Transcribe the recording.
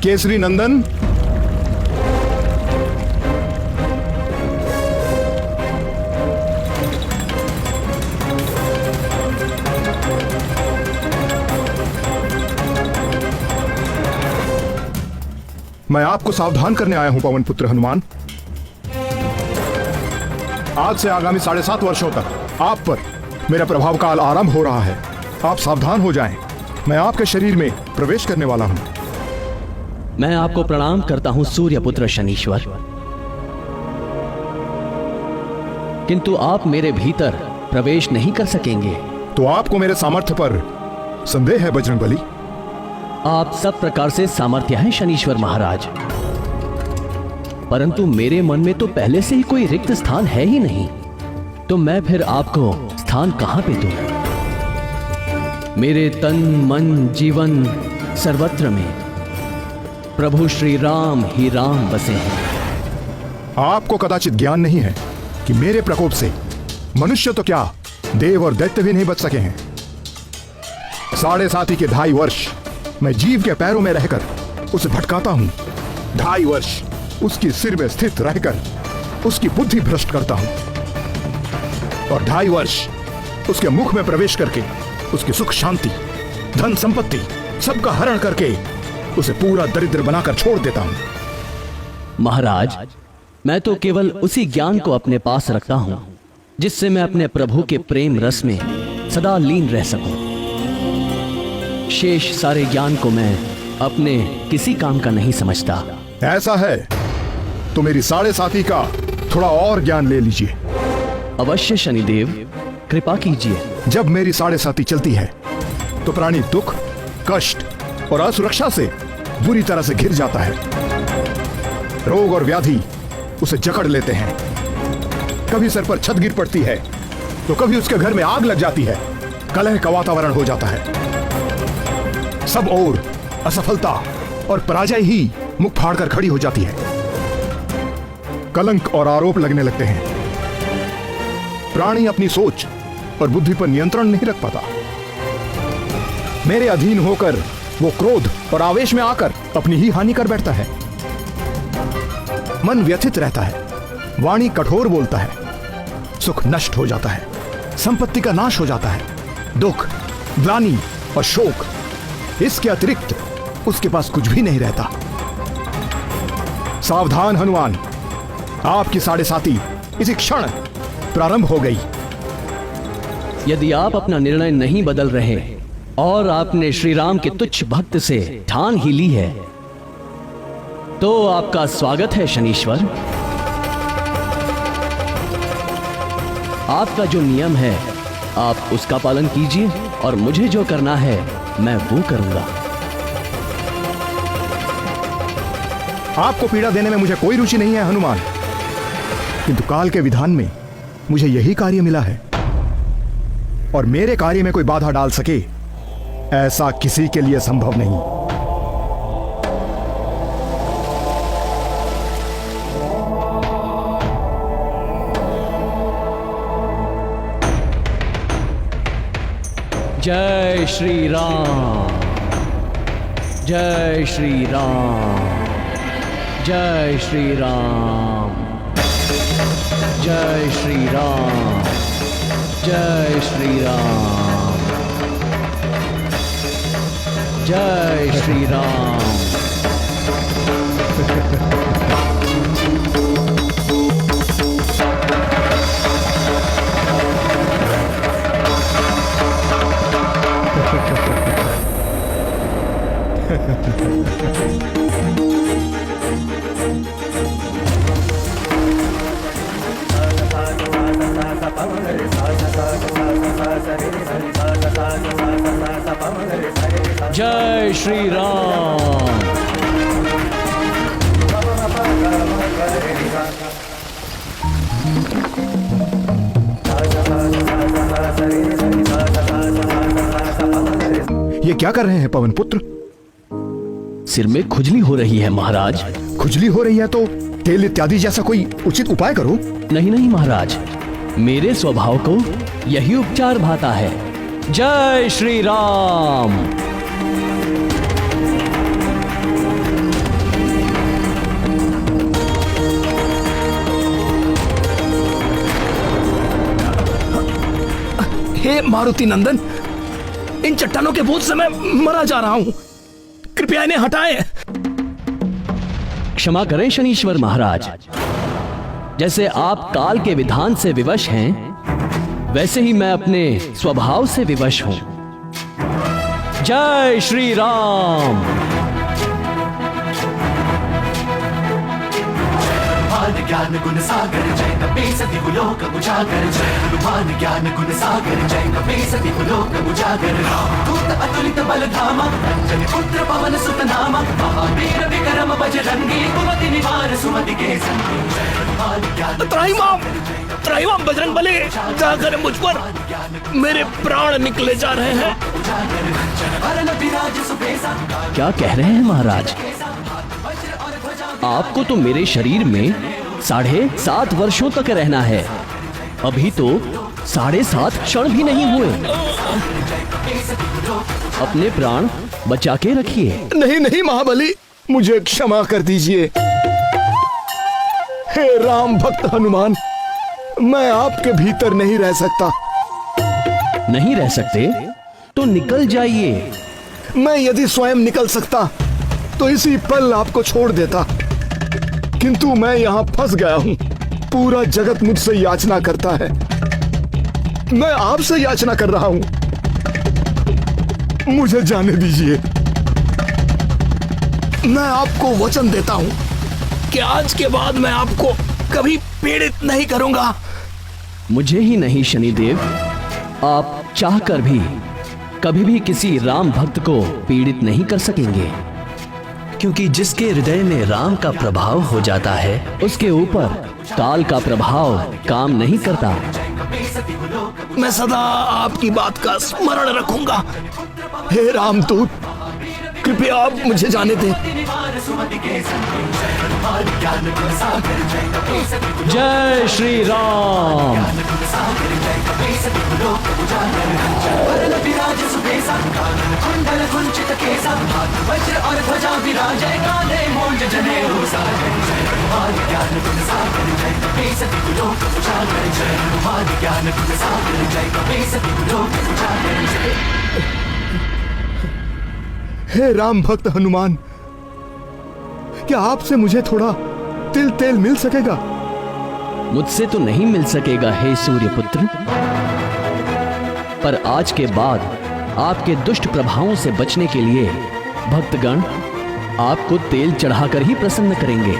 केसरी नंदन, मैं आपको सावधान करने आया हूं पवन पुत्र हनुमान। आज से आगामी 7.5 वर्षों तक आप पर मेरा प्रभाव काल आरंभ हो रहा है। आप सावधान हो जाएं। मैं आपके शरीर में प्रवेश करने वाला हूं। मैं आपको प्रणाम करता हूं सूर्यपुत्र शनीश्वर, किंतु आप मेरे भीतर प्रवेश नहीं कर सकेंगे। तो आपको मेरे सामर्थ्य पर संदेह है बजरंगबली? आप सब प्रकार से सामर्थ्य हैं शनीश्वर महाराज, परंतु मेरे मन में तो पहले से ही कोई रिक्त स्थान है ही नहीं, तो मैं फिर आपको स्थान कहां पे दूं? मेरे तन मन जीवन सर्वत्र में प्रभु श्री राम ही राम बसे हैं। आपको कदाचित ज्ञान नहीं है कि मेरे प्रकोप से मनुष्य तो क्या, देव और दैत्य भी नहीं बच सके हैं। 7.5 के 2.5 वर्ष मैं जीव के पैरों में रहकर उसे भटकाता हूं। 2.5 वर्ष उसकी सिर में स्थित रहकर उसकी बुद्धि भ्रष्ट करता हूं, और 2.5 वर्ष उसके मुख में प्रवेश करके उसकी सुख शांति धन संपत्ति सबका हरण करके उसे पूरा दरिद्र बनाकर छोड़ देता हूं। महाराज, मैं तो केवल उसी ज्ञान को अपने पास रखता हूं जिससे मैं अपने प्रभु के प्रेम रस में सदा लीन रह सकूं। शेष सारे ज्ञान को मैं अपने किसी काम का नहीं समझता। ऐसा है तो मेरी 7.5 का थोड़ा और ज्ञान ले लीजिए। अवश्य शनिदेव, कृपा कीजिए। जब मेरी 7.5 चलती है तो प्राणी दुख, कष्ट और असुरक्षा से बुरी तरह से घिर जाता है। रोग और व्याधि उसे जकड़ लेते हैं। कभी सर पर छत गिर पड़ती है तो कभी उसके घर में आग लग जाती है। कलह का वातावरण हो जाता है। सब ओर असफलता और पराजय ही मुख फाड़कर खड़ी हो जाती है। कलंक और आरोप लगने लगते हैं। प्राणी अपनी सोच और बुद्धि पर नियंत्रण नहीं रख पाता। मेरे अधीन होकर वो क्रोध और आवेश में आकर अपनी ही हानि कर बैठता है। मन व्यथित रहता है, वाणी कठोर बोलता है, सुख नष्ट हो जाता है, संपत्ति का नाश हो जाता है, दुख, ग्लानि और शोक, इसके अतिरिक्त उसके पास कुछ भी नहीं रहता। सावधान हनुमान, आपकी 7.5 इसी क्षण प्रारंभ हो गई। यदि आप अपना निर्णय नहीं बदल रहे और आपने श्री राम के तुच्छ भक्त से ठान ही ली है, तो आपका स्वागत है शनीश्वर। आपका जो नियम है आप उसका पालन कीजिए, और मुझे जो करना है मैं वो करूंगा। आपको पीड़ा देने में मुझे कोई रुचि नहीं है हनुमान, किंतु काल के विधान में मुझे यही कार्य मिला है, और मेरे कार्य में कोई बाधा डाल सके ऐसा किसी के लिए संभव नहीं। जय श्री राम, जय श्री राम, जय श्री राम, जय श्री राम, जय श्री राम, जय श्री राम। जय श्री राम। ये क्या कर रहे हैं पवन पुत्र? सिर में खुजली हो रही है महाराज। खुजली हो रही है तो तेल इत्यादि जैसा कोई उचित उपाय करो। नहीं नहीं महाराज, मेरे स्वभाव को यही उपचार भाता है। जय श्री राम। हे मारुति नंदन, इन चट्टानों के बोझ से मैं मरा जा रहा हूं, कृपया इन्हें हटाएं। क्षमा करें शनीश्वर महाराज, जैसे आप काल के विधान से विवश हैं, वैसे ही मैं अपने स्वभाव से विवश हूं। जय श्री राम। ज्ञान गुण सागर जय कपे सति लोक उजागर, जय हनुमान ज्ञान गुण सागर जय कपे सति लोक उजागर। दूत अतुलित बल धामा, अंजनी पुत्र पवन सुत नामा, महावीर विक्रम बजरंगी, कुमति निवार सुमति के संगी। जय हनुमान ज्ञान त्राहिमाम बजरंग बली, जाकर मुझ पर, मेरे प्राण निकले जा रहे हैं। क्या कह रहे हैं महाराज? आपको तो मेरे शरीर में 7.5 वर्षों तक रहना है, अभी तो 7.5 क्षण भी नहीं हुए। अपने प्राण बचा के रखिए। नहीं नहीं महाबली, मुझे क्षमा कर दीजिए। हे राम भक्त हनुमान, मैं आपके भीतर नहीं रह सकता। नहीं रह सकते तो निकल जाइए। मैं यदि स्वयं निकल सकता तो इसी पल आपको छोड़ देता, किंतु मैं यहां फंस गया हूं। पूरा जगत मुझसे याचना करता है, मैं आपसे याचना कर रहा हूं। मुझे जाने दीजिए। मैं आपको वचन देता हूं कि आज के बाद मैं आपको कभी पीड़ित नहीं करूंगा। मुझे ही नहीं शनिदेव, आप चाहकर भी कभी भी किसी राम भक्त को पीड़ित नहीं कर सकेंगे, क्योंकि जिसके हृदय में राम का प्रभाव हो जाता है, उसके ऊपर काल का प्रभाव काम नहीं करता। मैं सदा आपकी बात का स्मरण रखूंगा। हे रामदूत, कृपया आप मुझे जाने दें। जय श्री राम। वज्र और ध्वजा विराजय, कांधे मूंज जनेऊ साजय। जय हनुमान ज्ञान गुण सागर जय कपे सति लोक उजागर, जय हनुमान ज्ञान गुण सागर जय कपे सति लोक उजागर। हे राम भक्त हनुमान, क्या आपसे मुझे थोड़ा तिल तेल मिल सकेगा? मुझसे तो नहीं मिल सकेगा हे सूर्यपुत्र, पर आज के बाद आपके दुष्ट प्रभावों से बचने के लिए भक्तगण आपको तेल चढ़ाकर ही प्रसन्न करेंगे।